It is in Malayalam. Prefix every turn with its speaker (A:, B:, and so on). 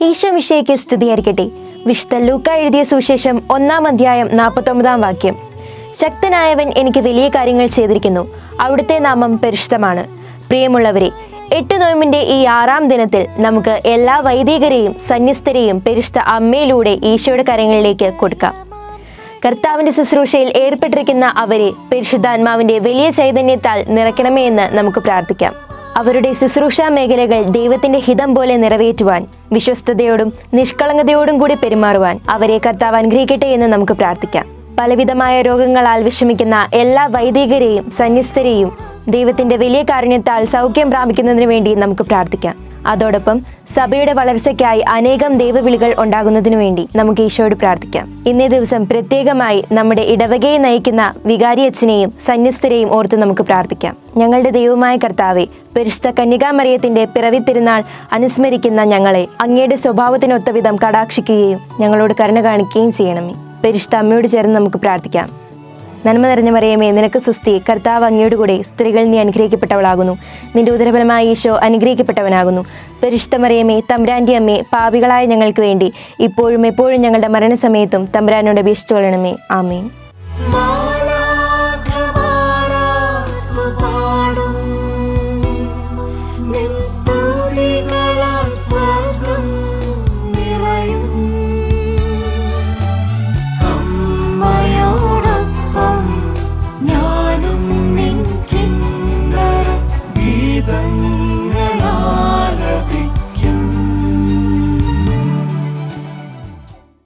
A: ഈശോ മിശിഹായ്ക്ക് സ്തുതിയായിരിക്കട്ടെ. വിശുദ്ധ ലൂക്ക എഴുതിയ സുവിശേഷം 1-ാം അധ്യായം 49-ാം വാക്യം. ശക്തനായവൻ എനിക്ക് വലിയ കാര്യങ്ങൾ ചെയ്തിരിക്കുന്നു, അവിടുത്തെ നാമം പരിശുദ്ധമാണ്. പ്രിയമുള്ളവരെ, 8 നോയമ്പിന്റെ ഈ 6-ാം ദിനത്തിൽ നമുക്ക് എല്ലാ വൈദികരെയും സന്യസ്തരെയും പരിശുദ്ധ അമ്മയിലൂടെ ഈശോയുടെ കരങ്ങളിലേക്ക് കൊടുക്കാം. കർത്താവിന്റെ ശുശ്രൂഷയിൽ ഏർപ്പെട്ടിരിക്കുന്ന അവരെ പരിശുദ്ധാത്മാവിന്റെ വലിയ ചൈതന്യത്താൽ നിറയ്ക്കണമേ എന്ന് നമുക്ക് പ്രാർത്ഥിക്കാം. അവരുടെ ശുശ്രൂഷാ മേഖലകൾ ദൈവത്തിന്റെ ഹിതം പോലെ നിറവേറ്റുവാൻ, വിശ്വസ്തയോടും നിഷ്കളങ്കതയോടും കൂടി പെരുമാറുവാൻ അവരെ കർത്താവ് അനുഗ്രഹിക്കട്ടെ എന്ന് നമുക്ക് പ്രാർത്ഥിക്കാം. പലവിധമായ രോഗങ്ങളാൽ വിഷമിക്കുന്ന എല്ലാ വൈദികരെയും സന്യസ്തരെയും ദൈവത്തിന്റെ വലിയ കാരുണ്യത്താൽ സൗഖ്യം പ്രാപിക്കുന്നതിന് വേണ്ടി നമുക്ക് പ്രാർത്ഥിക്കാം. അതോടൊപ്പം സഭയുടെ വളർച്ചയ്ക്കായി അനേകം ദൈവവിളികൾ ഉണ്ടാകുന്നതിനു വേണ്ടി നമുക്ക് ഈശോയോട് പ്രാർത്ഥിക്കാം. ഇന്നേ ദിവസം പ്രത്യേകമായി നമ്മുടെ ഇടവകയെ നയിക്കുന്ന വികാരി അച്ഛനെയും സന്യസ്തരെയും ഓർത്ത് നമുക്ക് പ്രാർത്ഥിക്കാം. ഞങ്ങളുടെ ദൈവമായ കർത്താവെ, പരിശുദ്ധ കന്യകാമറിയത്തിന്റെ പിറവി തിരുനാൾ അനുസ്മരിക്കുന്ന ഞങ്ങളെ അങ്ങയുടെ സ്വഭാവത്തിനൊത്ത വിധം കടാക്ഷിക്കുകയും ഞങ്ങളോട് കരുണ കാണിക്കുകയും ചെയ്യണമേ. പരിശുദ്ധ അമ്മയോട് ചേർന്ന് നമുക്ക് പ്രാർത്ഥിക്കാം. നന്മ നിറഞ്ഞ മറിയമേ, നിനക്ക് സുസ്തി, കർത്താവ് അങ്ങയോട് കൂടെ സ്ത്രീകൾ നീ അനുഗ്രഹിക്കപ്പെട്ടവളാകുന്നു. നിന്റെ ഉദരഫലമായ ഈശോ അനുഗ്രഹിക്കപ്പെട്ടവനാകുന്നു. പരിശുദ്ധ മറിയമേ, തമ്പുരാന്റെ അമ്മേ, പാപികളായ ഞങ്ങൾക്ക് വേണ്ടി ഇപ്പോഴും എപ്പോഴും ഞങ്ങളുടെ മരണസമയത്തും തമ്പുരാനോട് അപേക്ഷിച്ചു കൊള്ളണമേ. ആമേൻ.